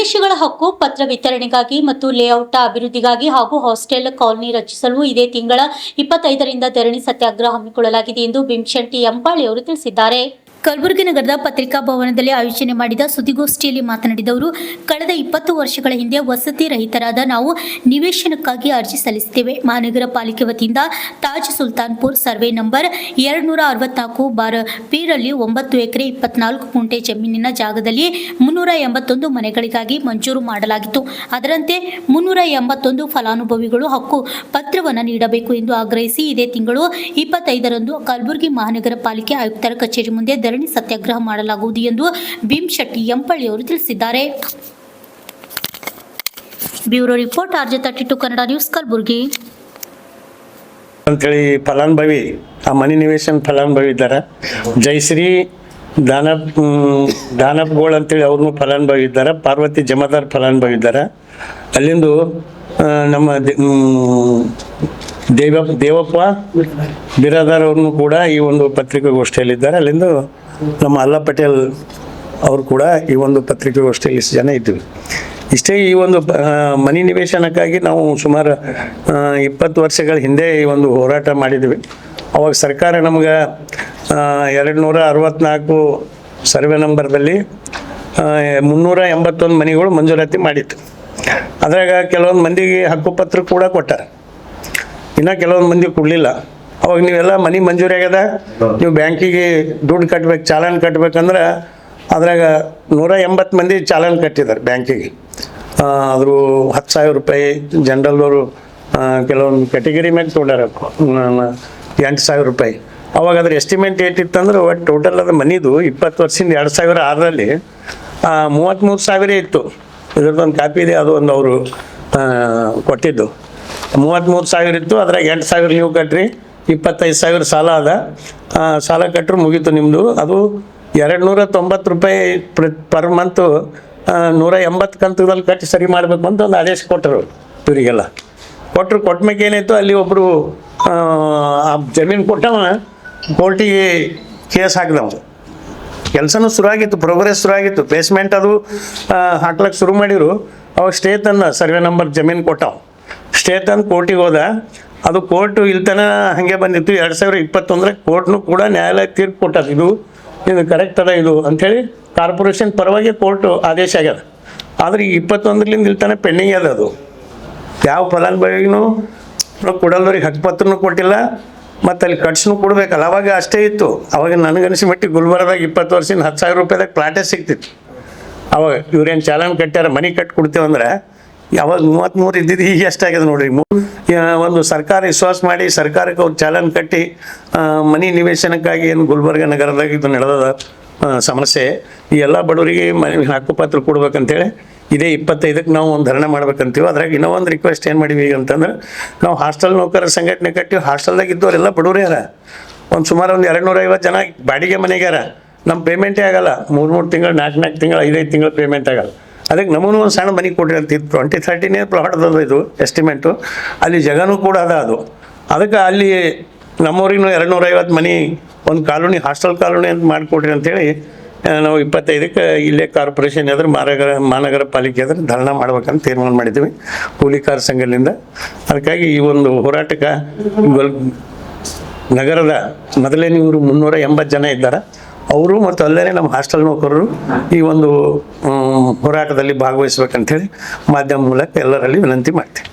ನಿವೇಶಗಳ ಹಕ್ಕು ಪತ್ರ ವಿತರಣೆಗಾಗಿ ಮತ್ತು ಲೇಔಟ್ ಅಭಿವೃದ್ಧಿಗಾಗಿ ಹಾಗೂ ಹಾಸ್ಟೆಲ್ ಕಾಲನಿ ರಚಿಸಲು ಇದೇ ತಿಂಗಳ 25ರಿಂದ ಧರಣಿ ಸತ್ಯಾಗ್ರಹ ಹಮ್ಮಿಕೊಳ್ಳಲಾಗಿದೆ ಎಂದು ಭೀಮಶೆಟ್ಟಿ ಎಂಪಾಳಿ ಅವರು ತಿಳಿಸಿದ್ದಾರೆ. ಕಲಬುರಗಿ ನಗರದ ಪತ್ರಿಕಾ ಭವನದಲ್ಲಿ ಆಯೋಜನೆ ಮಾಡಿದ ಸುದ್ದಿಗೋಷ್ಠಿಯಲ್ಲಿ ಮಾತನಾಡಿದ ಅವರು, ಕಳೆದ 20 ವರ್ಷಗಳ ಹಿಂದೆ ವಸತಿ ರಹಿತರಾದ ನಾವು ನಿವೇಶನಕ್ಕಾಗಿ ಅರ್ಜಿ ಸಲ್ಲಿಸಿದ್ದೇವೆ. ಮಹಾನಗರ ಪಾಲಿಕೆ ವತಿಯಿಂದ Taj Sultanpur survey number 264/P ರಲ್ಲಿ 9 ಎಕರೆ 24 ಗುಂಟೆ ಜಮೀನಿನ ಜಾಗದಲ್ಲಿ 381 ಮನೆಗಳಿಗಾಗಿ ಮಂಜೂರು ಮಾಡಲಾಗಿತ್ತು. ಅದರಂತೆ 381 ಫಲಾನುಭವಿಗಳು ಹಕ್ಕು ಪತ್ರವನ್ನು ನೀಡಬೇಕು ಎಂದು ಆಗ್ರಹಿಸಿ ಇದೇ ತಿಂಗಳು 25ರಂದು ಕಲಬುರಗಿ ಮಹಾನಗರ ಪಾಲಿಕೆ ಆಯುಕ್ತರ ಕಚೇರಿ ಮುಂದೆ ಧರಣಿ ಸತ್ಯಾಗ್ರಹ ಮಾಡಲಾಗುವುದು ಎಂದು ಭೀಮಶೆಟ್ಟಿ ಎಂಪಾಳಿ ಅವರು ತಿಳಿಸಿದ್ದಾರೆ. Bureau report RJ32 Kannada news Kalaburagi. ಅಂತೇಳಿ ಫಲಾನುಭವಿ ಆ ಮನಿ ನಿವೇಶನ ಫಲಾನುಭವಿ ಇದ್ದಾರೆ. ಜಯಶ್ರೀ ದಾನಪ್ಗೋಳ್ ಅಂತೇಳಿ ಅವ್ರನ್ನೂ ಫಲಾನುಭವಿ ಇದ್ದಾರೆ. ಪಾರ್ವತಿ ಜಮಾದಾರ್ ಫಲಾನುಭವಿ ಇದ್ದಾರೆ. ಅಲ್ಲಿಂದು ನಮ್ಮ ದೇವಪ್ಪ ಬಿರಾದಾರ್ ಅವ್ರನ್ನೂ ಕೂಡ ಈ ಒಂದು ಪತ್ರಿಕಾಗೋಷ್ಠಿಯಲ್ಲಿದ್ದಾರೆ. ಅಲ್ಲಿಂದ ನಮ್ಮ ಅಲ್ಲಾ ಪಟೇಲ್ ಅವರು ಕೂಡ ಈ ಒಂದು ಪತ್ರಿಕಾಗೋಷ್ಠಿಯಲ್ಲಿ ಇಷ್ಟು ಜನ ಇದ್ದೀವಿ. ಇಷ್ಟೇ ಈ ಒಂದು ಮನಿ ನಿವೇಶನಕ್ಕಾಗಿ ನಾವು ಸುಮಾರು 20 ವರ್ಷಗಳ ಹಿಂದೆ ಈ ಒಂದು ಹೋರಾಟ ಮಾಡಿದ್ವಿ. ಅವಾಗ ಸರ್ಕಾರ ನಮ್ಗೆ 264 ಸರ್ವೆ ನಂಬರ್ದಲ್ಲಿ 381 ಮನೆಗಳು ಮಂಜೂರಾತಿ ಮಾಡಿತ್ತು. ಅದ್ರಾಗ ಕೆಲವೊಂದು ಮಂದಿಗೆ ಹಕ್ಕುಪತ್ರ ಕೂಡ ಕೊಟ್ಟಾರೆ, ಇನ್ನು ಕೆಲವೊಂದು ಮಂದಿ ಕೊಡಲಿಲ್ಲ. ಅವಾಗ ನೀವೆಲ್ಲ ಮನೆ ಮಂಜೂರಿ ಆಗ್ಯದ, ನೀವು ಬ್ಯಾಂಕಿಗೆ ದುಡ್ಡು ಕಟ್ಬೇಕು, ಚಾಲನ್ ಕಟ್ಬೇಕಂದ್ರೆ ಅದ್ರಾಗ 180 ಮಂದಿ ಚಾಲನ್ ಕಟ್ಟಿದ್ದಾರೆ ಬ್ಯಾಂಕಿಗೆ. ಆದರೂ 10,000 ರೂಪಾಯಿ ಜನರಲ್ದವರು ಕೆಲವೊಂದು ಕ್ಯಾಟಗರಿ ಮ್ಯಾಗ ತೊಗೊಂಡಾರ 8,000 ರೂಪಾಯಿ. ಅವಾಗ ಅದ್ರ ಎಸ್ಟಿಮೇಟ್ ಏಟಿತ್ತಂದ್ರೆ ಒಟ್ಟು ಟೋಟಲ್ ಅದ ಮನಿದು 20 ವರ್ಷದಿಂದ 2006ರಲ್ಲಿ 33,000 ಇತ್ತು. ಇದ್ರದ್ದೊಂದು ಕಾಪಿ ಇದೆ, ಅದು ಒಂದು ಅವರು ಕೊಟ್ಟಿದ್ದು 33,000 ಇತ್ತು. ಅದ್ರಾಗ 8,000 ನೀವು ಕಟ್ರಿ, 25,000 ಸಾಲ ಅದ. ಸಾಲ ಕಟ್ಟರು ಮುಗೀತು ನಿಮ್ಮದು. ಅದು 290 ರೂಪಾಯಿ ಪರ್ ಮಂತು 180 ಕಂತುಗಳಲ್ಲಿ ಕಟ್ಟಿ ಸರಿ ಮಾಡಬೇಕು ಅಂತ ಒಂದು ಆದೇಶ ಕೊಟ್ಟರು ಇವರಿಗೆಲ್ಲ. ಕೊಟ್ಟಮೇಲೆ ಏನಾಯಿತು, ಅಲ್ಲಿ ಒಬ್ಬರು ಆ ಜಮೀನು ಕೊಟ್ಟವ ಕೋರ್ಟಿಗೆ ಕೇಸ್ ಹಾಕಿದವ. ಕೆಲಸನೂ ಶುರುವಾಗಿತ್ತು, ಪ್ರೋಗ್ರೆಸ್ ಶುರುವಾಗಿತ್ತು, ಬೇಸ್ಮೆಂಟ್ ಅದು ಹಾಕ್ಲಿಕ್ಕೆ ಶುರು ಮಾಡಿದ್ರು. ಅವಾಗ ಸ್ಟೇ ತಂದ ಸರ್ವೆ ನಂಬರ್ ಜಮೀನು ಕೊಟ್ಟವ. ಸ್ಟೇ ತಂದು ಕೋರ್ಟಿಗೆ ಹೋದ. ಅದು ಕೋರ್ಟು ಇಲ್ತನ ಹಾಗೆ ಬಂದಿತ್ತು. 2021 ಕೋರ್ಟ್ನು ಕೂಡ ನ್ಯಾಯಾಲಯ ತೀರ್ಪು ಕೊಟ್ಟದು, ಇದು ಕರೆಕ್ಟ್ ಅದ ಇದು ಅಂಥೇಳಿ ಕಾರ್ಪೊರೇಷನ್ ಪರವಾಗಿ ಕೋರ್ಟು ಆದೇಶ ಆಗ್ಯದ. ಆದರೆ ಈಗ 21ರಿಂದ ಇಲ್ತನ ಪೆಂಡಿಂಗ್ ಅದ. ಅದು ಯಾವ ಫಲಾನುಭವಿಗೂ ಕೊಡಲ್ದವ್ರಿಗೆ ಹಕ್ಕುಪತ್ರನೂ ಕೊಟ್ಟಿಲ್ಲ, ಮತ್ತು ಅಲ್ಲಿ ಕಟ್ಸೂ ಕೊಡಬೇಕಲ್ಲ. ಅವಾಗ ಅಷ್ಟೇ ಇತ್ತು. ಅವಾಗ ನನಗನ್ಸಿ ಮಟ್ಟಿಗೆ ಗುಲ್ಬರ್ಗದಾಗ 20 ವರ್ಷದಿಂದ 10,000 ರೂಪಾಯಿದಾಗ ಪ್ಲಾಟೇ ಸಿಗ್ತಿತ್ತು. ಅವಾಗ ಇವ್ರೇನು ಚಾಲನ್ ಕಟ್ಟ್ಯಾರ ಮನೆ ಕಟ್ಟಿ ಕೊಡ್ತೇವಂದ್ರೆ ಯಾವಾಗ 33 ಇದ್ದಿದ್ದು ಈಗ ಎಷ್ಟಾಗ್ಯದ ನೋಡ್ರಿ. ಒಂದು ಸರ್ಕಾರ ವಿಶ್ವಾಸ ಮಾಡಿ ಸರ್ಕಾರಕ್ಕೆ ಅವ್ರು ಚಾಲನ್ ಕಟ್ಟಿ ಮನಿ ನಿವೇಶನಕ್ಕಾಗಿ ಏನು ಗುಲ್ಬರ್ಗ ನಗರದಾಗ ಇದು ನಡೆದ ಸಮಸ್ಯೆ. ಈ ಎಲ್ಲ ಬಡವರಿಗೆ ಮನೆ ಹಕ್ಕುಪತ್ರ ಕೊಡ್ಬೇಕಂತೇಳಿ ಇದೇ 25ಕ್ಕೆ ನಾವು ಒಂದು ಧರಣಿ ಮಾಡ್ಬೇಕಂತೀವಿ. ಅದ್ರಾಗ ಇನ್ನೂ ಒಂದು ರಿಕ್ವೆಸ್ಟ್ ಏನು ಮಾಡಿವಿ ಅಂತಂದ್ರೆ, ನಾವು ಹಾಸ್ಟೆಲ್ ನೌಕರರ ಸಂಘಟನೆ ಕಟ್ಟಿ ಹಾಸ್ಟೆಲ್ದಾಗ ಇದ್ದವರೆಲ್ಲ ಬಡವರೇ ಯಾರ. ಸುಮಾರು ಒಂದು 250 ಜನ ಬಾಡಿಗೆ ಮನೆಗ್ಯಾರ. ನಮ್ಮ ಪೇಮೆಂಟೇ ಆಗಲ್ಲ. 3 ತಿಂಗಳು 4 ತಿಂಗಳು 5 ತಿಂಗಳು ಪೇಮೆಂಟ್ ಆಗಲ್ಲ. ಅದಕ್ಕೆ ನಮಗೂ ಒಂದು ಸಣ್ಣ ಮನೆ ಕೊಡ್ರಿ ಅಂತ 2013 ಪ್ಲಾಟ್ ಅದ ಇದು ಎಸ್ಟಿಮೇಟು. ಅಲ್ಲಿ ಜಗನೂ ಕೂಡ ಅದ. ಅದು ಅದಕ್ಕೆ ಅಲ್ಲಿ ನಮ್ಮೂರಿಗೂ 250 ಮನೆ ಒಂದು ಕಾಲೋನಿ ಹಾಸ್ಟೆಲ್ ಕಾಲೋನಿ ಅಂತ ಮಾಡಿಕೊಡ್ರಿ ಅಂಥೇಳಿ ನಾವು 25ಕ್ಕೆ ಇಲ್ಲೇ ಕಾರ್ಪೊರೇಷನ್ ಎದುರು ಮಹಾನಗರ ಪಾಲಿಕೆ ಎದುರು ಧರಣ ಮಾಡ್ಬೇಕಂತ ತೀರ್ಮಾನ ಮಾಡಿದ್ದೀವಿ ಕೂಲಿಕಾರ ಸಂಘದಿಂದ. ಅದಕ್ಕಾಗಿ ಈ ಒಂದು ಹೋರಾಟಕ್ಕೆ ನಗರದ ಮೊದಲೇ ಇವರು 380 ಜನ ಇದ್ದಾರೆ. ಅವರು ಮತ್ತು ಅಲ್ಲೇ ನಮ್ಮ ಹಾಸ್ಟೆಲ್ ನೌಕರರು ಈ ಒಂದು ಹೋರಾಟದಲ್ಲಿ ಭಾಗವಹಿಸ್ಬೇಕಂಥೇಳಿ ಮಾಧ್ಯಮ ಮೂಲಕ ಎಲ್ಲರಲ್ಲಿ ವಿನಂತಿ ಮಾಡ್ತೀವಿ.